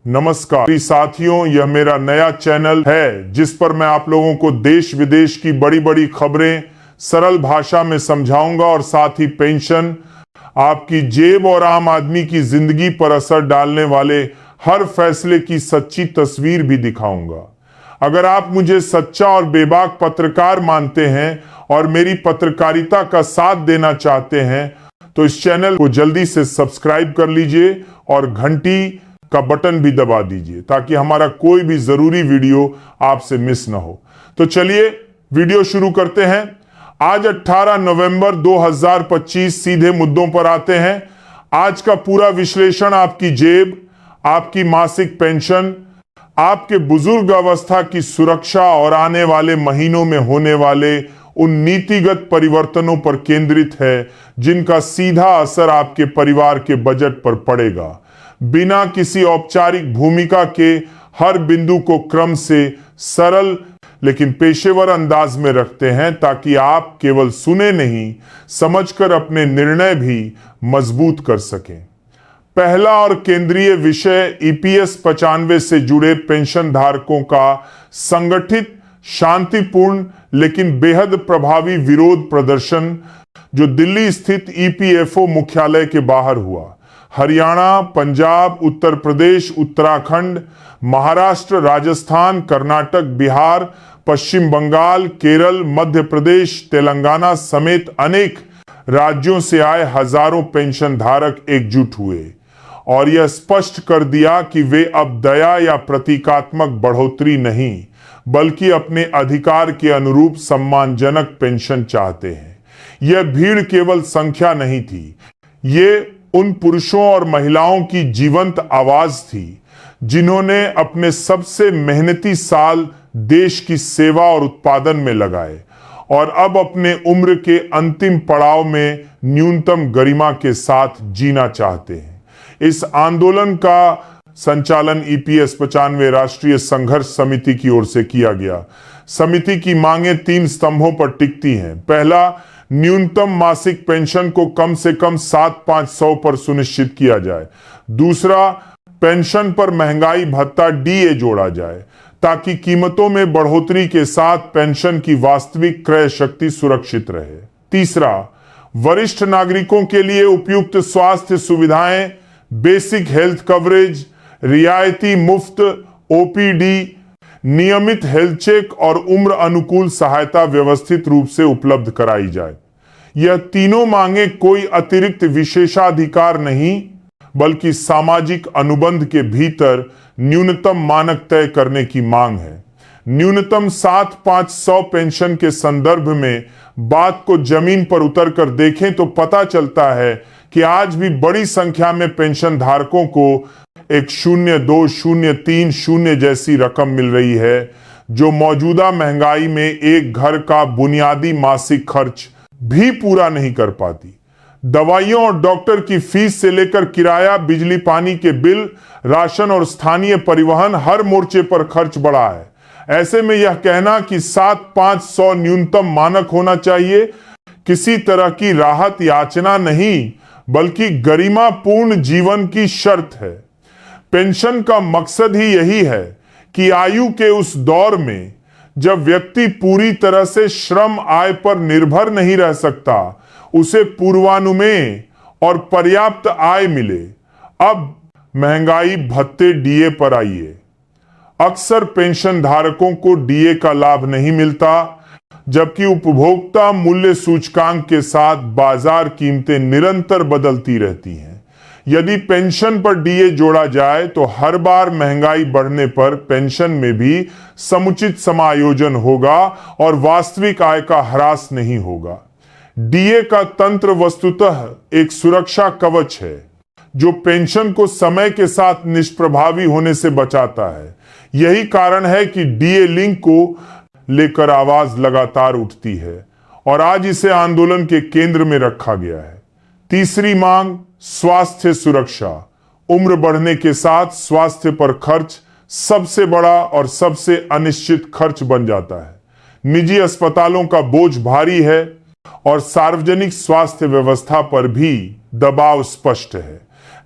नमस्कार साथियों, यह मेरा नया चैनल है जिस पर मैं आप लोगों को देश विदेश की बड़ी बड़ी खबरें सरल भाषा में समझाऊंगा और साथ ही पेंशन, आपकी जेब और आम आदमी की जिंदगी पर असर डालने वाले हर फैसले की सच्ची तस्वीर भी दिखाऊंगा। अगर आप मुझे सच्चा और बेबाक पत्रकार मानते हैं और मेरी पत्रकारिता का साथ देना चाहते हैं तो इस चैनल को जल्दी से सब्सक्राइब कर लीजिए और घंटी का बटन भी दबा दीजिए ताकि हमारा कोई भी जरूरी वीडियो आपसे मिस ना हो। तो चलिए वीडियो शुरू करते हैं। आज 18 नवंबर 2025, सीधे मुद्दों पर आते हैं। आज का पूरा विश्लेषण आपकी जेब, आपकी मासिक पेंशन, आपके बुजुर्ग अवस्था की सुरक्षा और आने वाले महीनों में होने वाले उन नीतिगत परिवर्तनों पर केंद्रित है जिनका सीधा असर आपके परिवार के बजट पर पड़ेगा। बिना किसी औपचारिक भूमिका के हर बिंदु को क्रम से सरल लेकिन पेशेवर अंदाज में रखते हैं ताकि आप केवल सुने नहीं, समझकर अपने निर्णय भी मजबूत कर सकें। पहला और केंद्रीय विषय ईपीएस 95 से जुड़े पेंशन धारकों का संगठित, शांतिपूर्ण लेकिन बेहद प्रभावी विरोध प्रदर्शन जो दिल्ली स्थित ईपीएफओ मुख्यालय के बाहर हुआ। हरियाणा, पंजाब, उत्तर प्रदेश, उत्तराखंड, महाराष्ट्र, राजस्थान, कर्नाटक, बिहार, पश्चिम बंगाल, केरल, मध्य प्रदेश, तेलंगाना समेत अनेक राज्यों से आए हजारों पेंशन धारक एकजुट हुए और यह स्पष्ट कर दिया कि वे अब दया या प्रतीकात्मक बढ़ोतरी नहीं बल्कि अपने अधिकार के अनुरूप सम्मानजनक पेंशन चाहते हैं। यह भीड़ केवल संख्या नहीं थी, ये उन पुरुषों और महिलाओं की जीवंत आवाज थी जिन्होंने अपने सबसे मेहनती साल देश की सेवा और उत्पादन में लगाए और अब अपने उम्र के अंतिम पड़ाव में न्यूनतम गरिमा के साथ जीना चाहते हैं। इस आंदोलन का संचालन ईपीएस 95 राष्ट्रीय संघर्ष समिति की ओर से किया गया। समिति की मांगें 3 स्तंभों पर टिकती हैं। पहला, न्यूनतम मासिक पेंशन को कम से कम 7,500 पर सुनिश्चित किया जाए। दूसरा, पेंशन पर महंगाई भत्ता डीए जोड़ा जाए ताकि कीमतों में बढ़ोतरी के साथ पेंशन की वास्तविक क्रय शक्ति सुरक्षित रहे। तीसरा, वरिष्ठ नागरिकों के लिए उपयुक्त स्वास्थ्य सुविधाएं, बेसिक हेल्थ कवरेज, रियायती मुफ्त ओपीडी, नियमित हेल्थ चेक और उम्र अनुकूल सहायता व्यवस्थित रूप से उपलब्ध कराई जाए। यह तीनों मांगे कोई अतिरिक्त विशेषाधिकार नहीं बल्कि सामाजिक अनुबंध के भीतर न्यूनतम मानक तय करने की मांग है। न्यूनतम 7,500 पेंशन के संदर्भ में बात को जमीन पर उतरकर देखें तो पता चलता है कि आज भी बड़ी संख्या में पेंशन धारकों को एक 0,2,0,3,0 जैसी रकम मिल रही है जो मौजूदा महंगाई में एक घर का बुनियादी मासिक खर्च भी पूरा नहीं कर पाती। दवाइयों और डॉक्टर की फीस से लेकर किराया, बिजली पानी के बिल, राशन और स्थानीय परिवहन, हर मोर्चे पर खर्च बढ़ा है। ऐसे में यह कहना कि 7,500 न्यूनतम मानक होना चाहिए किसी तरह की राहत याचना नहीं बल्कि गरिमापूर्ण जीवन की शर्त है। पेंशन का मकसद ही यही है कि आयु के उस दौर में जब व्यक्ति पूरी तरह से श्रम आय पर निर्भर नहीं रह सकता, उसे पूर्वानुमेय और पर्याप्त आय मिले। अब महंगाई भत्ते डीए पर आई है। अक्सर पेंशन धारकों को डीए का लाभ नहीं मिलता जबकि उपभोक्ता मूल्य सूचकांक के साथ बाजार कीमतें निरंतर बदलती रहती हैं। यदि पेंशन पर डीए जोड़ा जाए तो हर बार महंगाई बढ़ने पर पेंशन में भी समुचित समायोजन होगा और वास्तविक आय का ह्रास नहीं होगा। डीए का तंत्र वस्तुतः एक सुरक्षा कवच है जो पेंशन को समय के साथ निष्प्रभावी होने से बचाता है। यही कारण है कि डीए लिंक को लेकर आवाज लगातार उठती है और आज इसे आंदोलन के केंद्र में रखा गया है। तीसरी मांग, स्वास्थ्य सुरक्षा। उम्र बढ़ने के साथ स्वास्थ्य पर खर्च सबसे बड़ा और सबसे अनिश्चित खर्च बन जाता है। निजी अस्पतालों का बोझ भारी है और सार्वजनिक स्वास्थ्य व्यवस्था पर भी दबाव स्पष्ट है।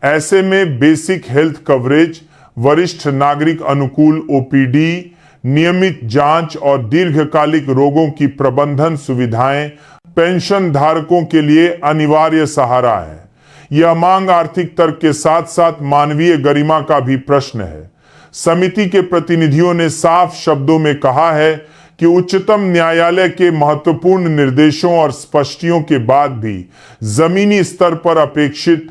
ऐसे में बेसिक हेल्थ कवरेज, वरिष्ठ नागरिक अनुकूल ओपीडी, नियमित जांच और दीर्घकालिक रोगों की प्रबंधन सुविधाएं पेंशन धारकों के लिए अनिवार्य सहारा है। यह मांग आर्थिक तर्क के साथ साथ मानवीय गरिमा का भी प्रश्न है। समिति के प्रतिनिधियों ने साफ शब्दों में कहा है कि उच्चतम न्यायालय के महत्वपूर्ण निर्देशों और स्पष्टियों के बाद भी जमीनी स्तर पर अपेक्षित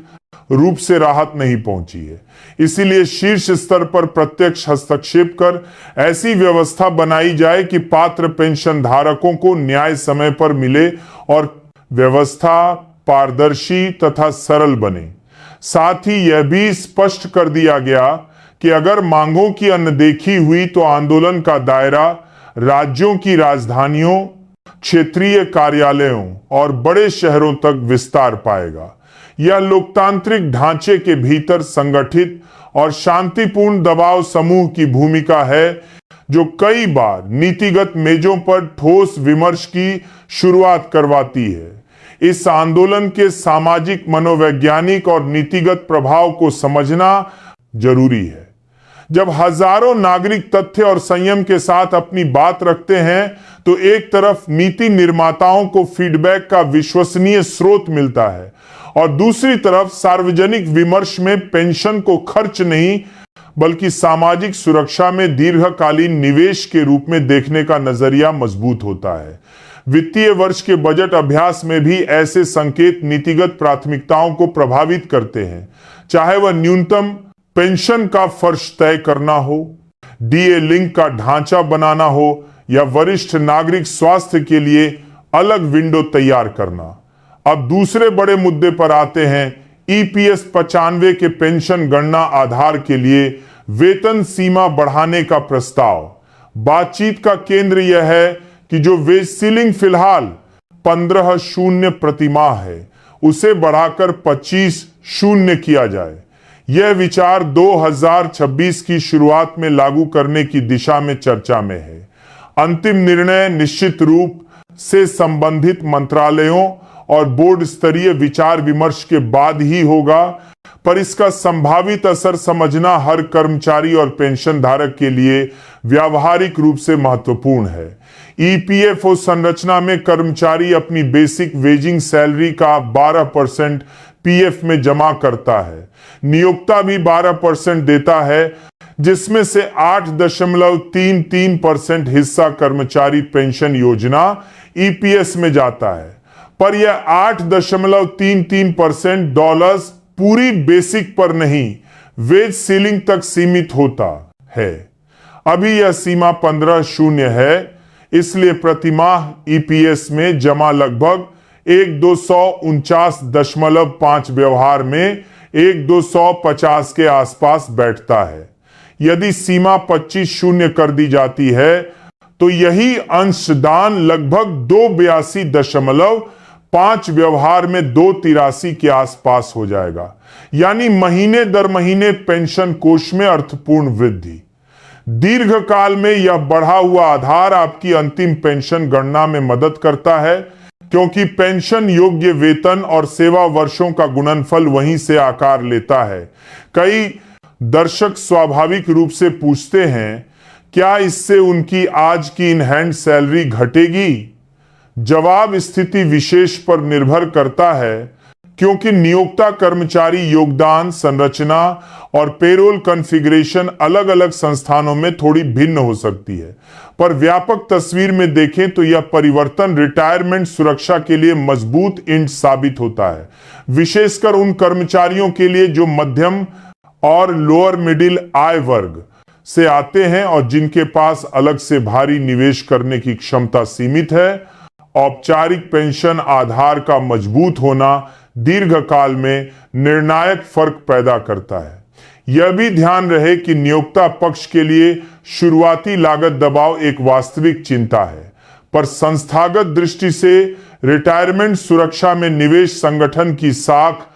रूप से राहत नहीं पहुंची है। इसीलिए शीर्ष स्तर पर प्रत्यक्ष हस्तक्षेप कर ऐसी व्यवस्था बनाई जाए कि पात्र पेंशन धारकों को न्याय समय पर मिले और व्यवस्था पारदर्शी तथा सरल बने। साथ ही यह भी स्पष्ट कर दिया गया कि अगर मांगों की अनदेखी हुई तो आंदोलन का दायरा राज्यों की राजधानियों, क्षेत्रीय कार्यालयों और बड़े शहरों तक विस्तार पाएगा। यह लोकतांत्रिक ढांचे के भीतर संगठित और शांतिपूर्ण दबाव समूह की भूमिका है, जो कई बार नीतिगत मेजों पर ठोस विमर्श की शुरुआत करवाती है। इस आंदोलन के सामाजिक, मनोवैज्ञानिक और नीतिगत प्रभाव को समझना जरूरी है। जब हजारों नागरिक तथ्य और संयम के साथ अपनी बात रखते हैं तो एक तरफ नीति निर्माताओं को फीडबैक का विश्वसनीय स्रोत मिलता है और दूसरी तरफ सार्वजनिक विमर्श में पेंशन को खर्च नहीं बल्कि सामाजिक सुरक्षा में दीर्घकालीन निवेश के रूप में देखने का नजरिया मजबूत होता है। वित्तीय वर्ष के बजट अभ्यास में भी ऐसे संकेत नीतिगत प्राथमिकताओं को प्रभावित करते हैं, चाहे वह न्यूनतम पेंशन का फर्श तय करना हो, डीए लिंक का ढांचा बनाना हो या वरिष्ठ नागरिक स्वास्थ्य के लिए अलग विंडो तैयार करना। अब दूसरे बड़े मुद्दे पर आते हैं। ईपीएस 95 के पेंशन गणना आधार के लिए वेतन सीमा बढ़ाने का प्रस्ताव। बातचीत का केंद्र यह है कि जो वेज सीलिंग फिलहाल 15,000 प्रतिमाह है, उसे बढ़ाकर 25,000 किया जाए। यह विचार 2026 की शुरुआत में लागू करने की दिशा में चर्चा में है। अंतिम निर्णय निश्चित रूप से संबंधित मंत्रालयों और बोर्ड स्तरीय विचार विमर्श के बाद ही होगा, पर इसका संभावित असर समझना हर कर्मचारी और पेंशन धारक के लिए व्यावहारिक रूप से महत्वपूर्ण है। ईपीएफओ संरचना में कर्मचारी अपनी बेसिक वेजिंग सैलरी का 12% पीएफ में जमा करता है। नियोक्ता भी 12% देता है, जिसमें से 8.33% हिस्सा कर्मचारी पेंशन योजना ईपीएस में जाता है। पर यह 8.33% डॉलर्स पूरी बेसिक पर नहीं, वेज सीलिंग तक सीमित होता है। अभी यह सीमा 15,000 है, इसलिए प्रतिमाह ईपीएस में जमा लगभग 1,249.5 व्यवहार में 1,250 के आसपास बैठता है। यदि सीमा 25,000 कर दी जाती है तो यही अंशदान लगभग 282.5 व्यवहार में 283 के आसपास हो जाएगा, यानी महीने दर महीने पेंशन कोष में अर्थपूर्ण वृद्धि। दीर्घकाल में यह बढ़ा हुआ आधार आपकी अंतिम पेंशन गणना में मदद करता है, क्योंकि पेंशन योग्य वेतन और सेवा वर्षों का गुणनफल वहीं से आकार लेता है। कई दर्शक स्वाभाविक रूप से पूछते हैं, क्या इससे उनकी आज की इन हैंड सैलरी घटेगी? जवाब स्थिति विशेष पर निर्भर करता है, क्योंकि नियोक्ता कर्मचारी योगदान संरचना और पेरोल कॉन्फ़िगरेशन अलग अलग संस्थानों में थोड़ी भिन्न हो सकती है, पर व्यापक तस्वीर में देखें तो यह परिवर्तन रिटायरमेंट सुरक्षा के लिए मजबूत ईंट साबित होता है, विशेषकर उन कर्मचारियों के लिए जो मध्यम और लोअर मिडिल आय वर्ग से आते हैं और जिनके पास अलग से भारी निवेश करने की क्षमता सीमित है। औपचारिक पेंशन आधार का मजबूत होना दीर्घकाल में निर्णायक फर्क पैदा करता है। यह भी ध्यान रहे कि नियोक्ता पक्ष के लिए शुरुआती लागत दबाव एक वास्तविक चिंता है, पर संस्थागत दृष्टि से रिटायरमेंट सुरक्षा में निवेश संगठन की साख,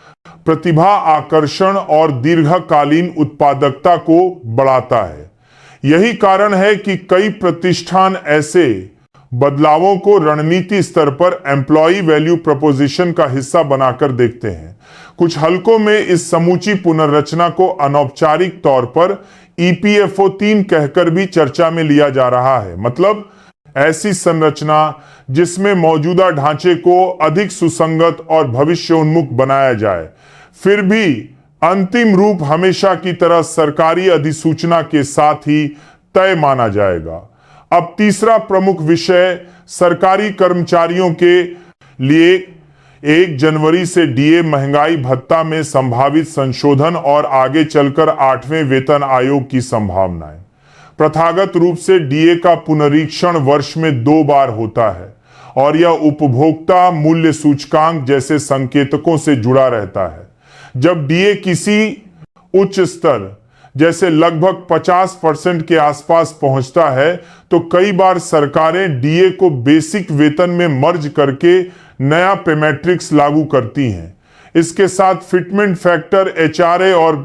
प्रतिभा आकर्षण और दीर्घकालीन उत्पादकता को बढ़ाता है। यही कारण है कि कई प्रतिष्ठान ऐसे बदलावों को रणनीति स्तर पर एम्प्लॉई वैल्यू प्रपोजिशन का हिस्सा बनाकर देखते हैं। कुछ हलकों में इस समूची पुनर्रचना को अनौपचारिक तौर पर ईपीएफओ 3 कहकर भी चर्चा में लिया जा रहा है। मतलब ऐसी संरचना जिसमें मौजूदा ढांचे को अधिक सुसंगत और भविष्योन्मुख बनाया जाए, फिर भी अंतिम रूप हमेशा की तरह सरकारी अधिसूचना के साथ ही तय माना जाएगा। अब तीसरा प्रमुख विषय सरकारी कर्मचारियों के लिए 1 जनवरी से डीए महंगाई भत्ता में संभावित संशोधन और आगे चलकर 8वें वेतन आयोग की संभावनाएं। प्रथागत रूप से डीए का पुनरीक्षण वर्ष में 2 बार होता है और यह उपभोक्ता मूल्य सूचकांक जैसे संकेतकों से जुड़ा रहता है। जब डीए किसी उच्च स्तर जैसे लगभग 50% के आसपास पहुंचता है तो कई बार सरकारें डीए को बेसिक वेतन में मर्ज करके नया पे मैट्रिक्स लागू करती हैं। इसके साथ फिटमेंट फैक्टर, एचआरए और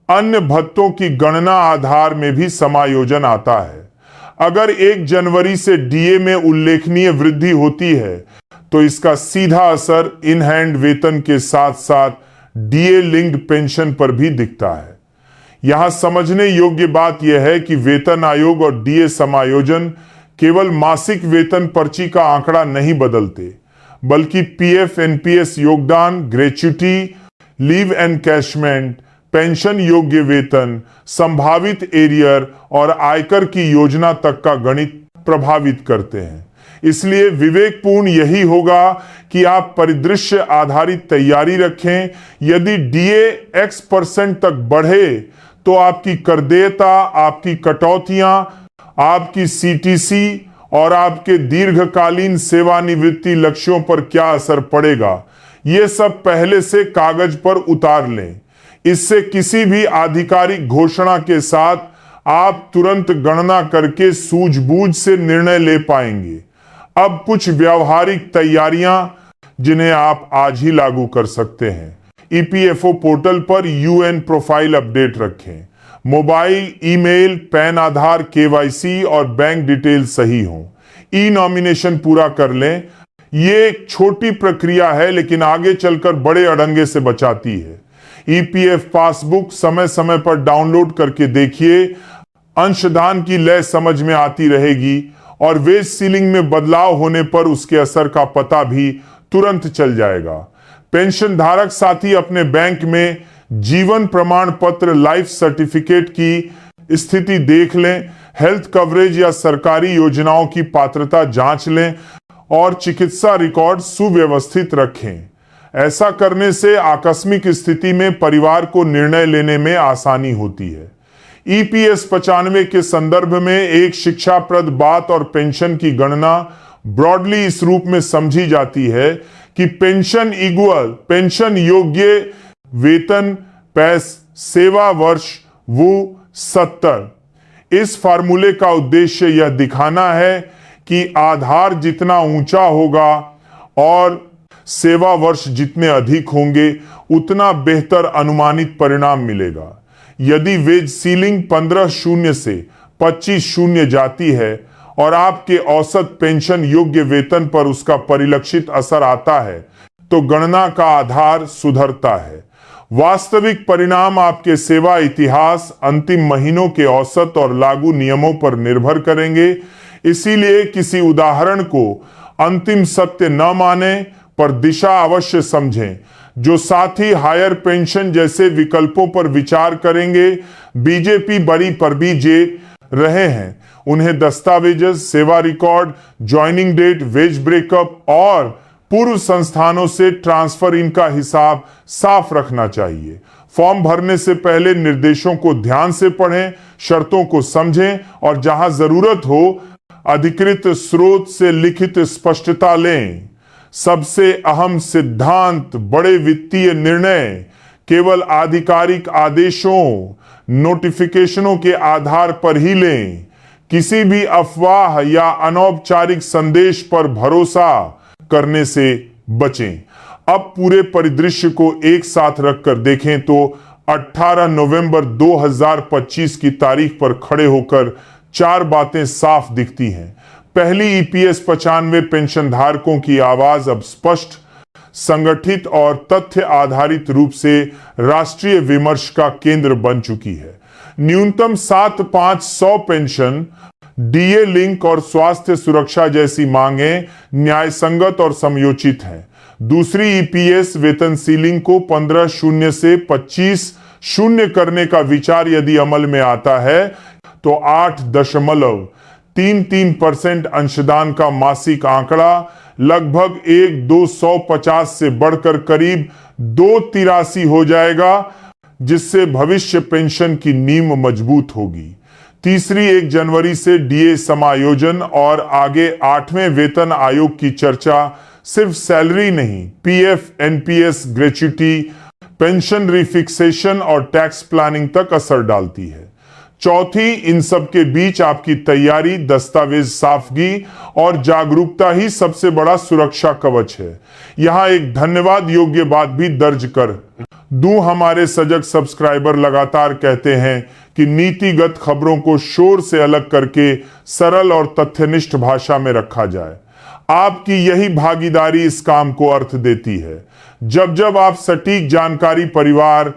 अन्य भत्तों की गणना आधार में भी समायोजन आता है। अगर 1 जनवरी से डीए में उल्लेखनीय वृद्धि होती है तो इसका सीधा असर इन हैंड वेतन के साथ साथ डीए लिंक्ड पेंशन पर भी दिखता है। यहां समझने योग्य बात यह है कि वेतन आयोग और डीए समायोजन केवल मासिक वेतन पर्ची का आंकड़ा नहीं बदलते, बल्कि पीएफ एनपीएस योगदान, ग्रेच्युटी, लीव एनकैशमेंट, पेंशन योग्य वेतन, संभावित एरियर और आयकर की योजना तक का गणित प्रभावित करते हैं। इसलिए विवेकपूर्ण यही होगा कि आप परिदृश्य आधारित तैयारी रखें। यदि डीए X% तक बढ़े तो आपकी कर देयता, आपकी कटौतियां, आपकी सीटीसी और आपके दीर्घकालीन सेवानिवृत्ति लक्ष्यों पर क्या असर पड़ेगा, ये सब पहले से कागज पर उतार लें। इससे किसी भी आधिकारिक घोषणा के साथ आप तुरंत गणना करके सूझबूझ से निर्णय ले पाएंगे। अब कुछ व्यावहारिक तैयारियां जिन्हें आप आज ही लागू कर सकते हैं। ईपीएफओ पोर्टल पर यूएन प्रोफाइल अपडेट रखें। मोबाइल, ईमेल, पैन, आधार, केवाईसी और बैंक डिटेल सही हों। ई नॉमिनेशन पूरा कर लें। ये एक छोटी प्रक्रिया है लेकिन आगे चलकर बड़े अड़ंगे से बचाती है। ईपीएफ पासबुक समय समय पर डाउनलोड करके देखिए। अंशदान की लय समझ में आती रहेगी और वेज सीलिंग में बदलाव होने पर उसके असर का पता भी तुरंत चल जाएगा। पेंशन धारक साथी अपने बैंक में जीवन प्रमाण पत्र, लाइफ सर्टिफिकेट की स्थिति देख लें, हेल्थ कवरेज या सरकारी योजनाओं की पात्रता जांच लें और चिकित्सा रिकॉर्ड सुव्यवस्थित रखें। ऐसा करने से आकस्मिक स्थिति में परिवार को निर्णय लेने में आसानी होती है। ईपीएस 95 के संदर्भ में एक शिक्षाप्रद बात और पेंशन की गणना ब्रॉडली इस रूप में समझी जाती है कि पेंशन इक्वल पेंशन योग्य वेतन पैस सेवा वर्ष वो 70। इस फार्मूले का उद्देश्य यह दिखाना है कि आधार जितना ऊंचा होगा और सेवा वर्ष जितने अधिक होंगे उतना बेहतर अनुमानित परिणाम मिलेगा। यदि वेज सीलिंग 15 से 25 जाती है और आपके औसत पेंशन योग्य वेतन पर उसका परिलक्षित असर आता है तो गणना का आधार सुधरता है। वास्तविक परिणाम आपके सेवा इतिहास, अंतिम महीनों के औसत और लागू नियमों पर निर्भर करेंगे। इसीलिए किसी उदाहरण को अंतिम सत्य न माने पर दिशा अवश्य समझें। जो साथी हायर पेंशन जैसे विकल्पों पर विचार करेंगे, बीजेपी बड़ी पर भी जे रहे हैं, उन्हें दस्तावेज, सेवा record, joining date, wage breakup और पूर्व संस्थानों से ट्रांसफर इनका हिसाब साफ रखना चाहिए। फॉर्म भरने से पहले निर्देशों को ध्यान से पढ़ें, शर्तों को समझें और जहां जरूरत हो अधिकृत स्रोत से लिखित स्पष्टता लें। सबसे अहम सिद्धांत, बड़े वित्तीय निर्णय केवल आधिकारिक आदेशों, नोटिफिकेशनों के आधार पर ही लें। किसी भी अफवाह या अनौपचारिक संदेश पर भरोसा करने से बचें। अब पूरे परिदृश्य को एक साथ रखकर देखें तो 18 नवंबर 2025 की तारीख पर खड़े होकर 4 बातें साफ दिखती हैं। पहली, ईपीएस 95 पेंशन धारकों की आवाज अब स्पष्ट, संगठित और तथ्य आधारित रूप से राष्ट्रीय विमर्श का केंद्र बन चुकी है। न्यूनतम 7-5-100 पेंशन, डीए लिंक और स्वास्थ्य सुरक्षा जैसी मांगें न्याय संगत और समयोचित हैं। दूसरी ईपीएस वेतन सीलिंग को 15 से 25 करने का विचार यदि अमल में आता है तो 8.33% अंशदान का मासिक आंकड़ा लगभग 1,250 से बढ़कर करीब 283 हो जाएगा, जिससे भविष्य पेंशन की नींव मजबूत होगी। तीसरी 1 जनवरी से डीए समायोजन और आगे 8वें वेतन आयोग की चर्चा सिर्फ सैलरी नहीं, पीएफ, एनपीएस, ग्रेच्युटी, पेंशन रिफिक्सेशन और टैक्स प्लानिंग तक असर डालती है। चौथी, इन सब के बीच आपकी तैयारी, दस्तावेज साफगी और जागरूकता ही सबसे बड़ा सुरक्षा कवच है। यहां एक धन्यवाद योग्य बात भी दर्ज कर दूं। हमारे सजग सब्सक्राइबर लगातार कहते हैं कि नीतिगत खबरों को शोर से अलग करके सरल और तथ्यनिष्ठ भाषा में रखा जाए। आपकी यही भागीदारी इस काम को अर्थ देती है। जब जब आप सटीक जानकारी परिवार,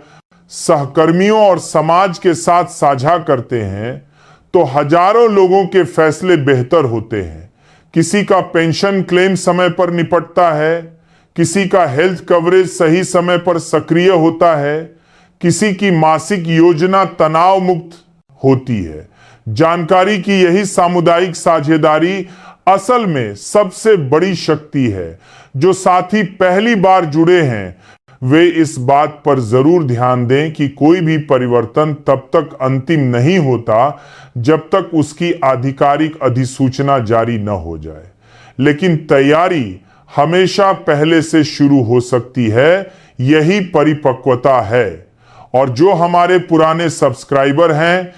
सहकर्मियों और समाज के साथ साझा करते हैं तो हजारों लोगों के फैसले बेहतर होते हैं। किसी का पेंशन क्लेम समय पर निपटता है, किसी का हेल्थ कवरेज सही समय पर सक्रिय होता है, किसी की मासिक योजना तनाव मुक्त होती है। जानकारी की यही सामुदायिक साझेदारी असल में सबसे बड़ी शक्ति है। जो साथी पहली बार जुड़े हैं वे इस बात पर जरूर ध्यान दें कि कोई भी परिवर्तन तब तक अंतिम नहीं होता जब तक उसकी आधिकारिक अधिसूचना जारी न हो जाए। लेकिन तैयारी हमेशा पहले से शुरू हो सकती है, यही परिपक्वता है। और जो हमारे पुराने सब्सक्राइबर हैं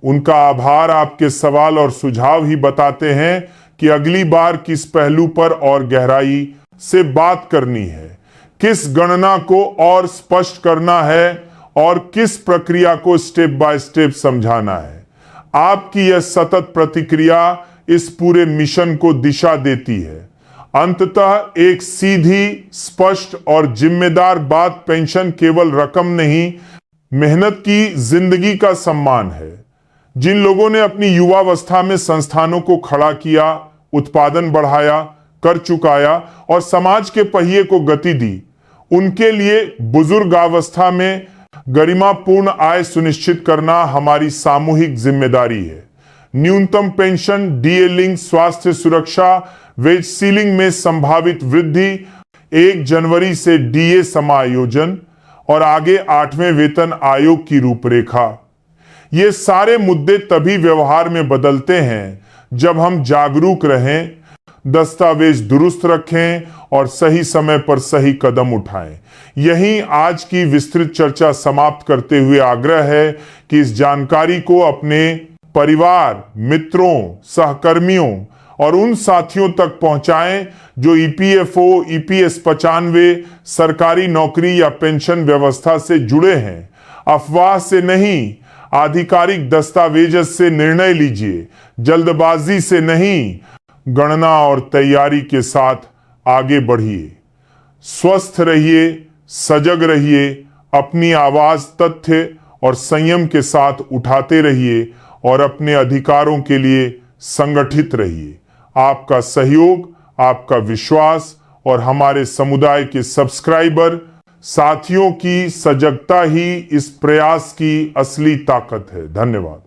उनका आभार। आपके सवाल और सुझाव ही बताते हैं कि अगली बार किस पहलू पर और गहराई से बात करनी है, किस गणना को और स्पष्ट करना है और किस प्रक्रिया को स्टेप बाय स्टेप समझाना है। आपकी यह सतत प्रतिक्रिया इस पूरे मिशन को दिशा देती है। अंततः एक सीधी, स्पष्ट और जिम्मेदार बात, पेंशन केवल रकम नहीं, मेहनत की जिंदगी का सम्मान है। जिन लोगों ने अपनी युवावस्था में संस्थानों को खड़ा किया, उत्पादन बढ़ाया, कर चुकाया और समाज के पहिए को गति दी, उनके लिए बुजुर्गावस्था में गरिमापूर्ण आय सुनिश्चित करना हमारी सामूहिक जिम्मेदारी है। न्यूनतम पेंशन, डीए लिंक, स्वास्थ्य सुरक्षा, वेज सीलिंग में संभावित वृद्धि, 1 जनवरी से डीए समायोजन और आगे 8वें वेतन आयोग की रूपरेखा, ये सारे मुद्दे तभी व्यवहार में बदलते हैं जब हम जागरूक रहें, दस्तावेज दुरुस्त रखें और सही समय पर सही कदम उठाएं। यही आज की विस्तृत चर्चा समाप्त करते हुए आग्रह है कि इस जानकारी को अपने परिवार, मित्रों, सहकर्मियों और उन साथियों तक पहुंचाएं जो ईपीएफओ, ईपीएस 95, सरकारी नौकरी या पेंशन व्यवस्था से जुड़े हैं। अफवाह से नहीं, आधिकारिक दस्तावेज से निर्णय लीजिए, जल्दबाजी से नहीं, गणना और तैयारी के साथ आगे बढ़िए। स्वस्थ रहिए, सजग रहिए, अपनी आवाज तथ्य और संयम के साथ उठाते रहिए और अपने अधिकारों के लिए संगठित रहिए। आपका सहयोग, आपका विश्वास और हमारे समुदाय के सब्सक्राइबर साथियों की सजगता ही इस प्रयास की असली ताकत है। धन्यवाद।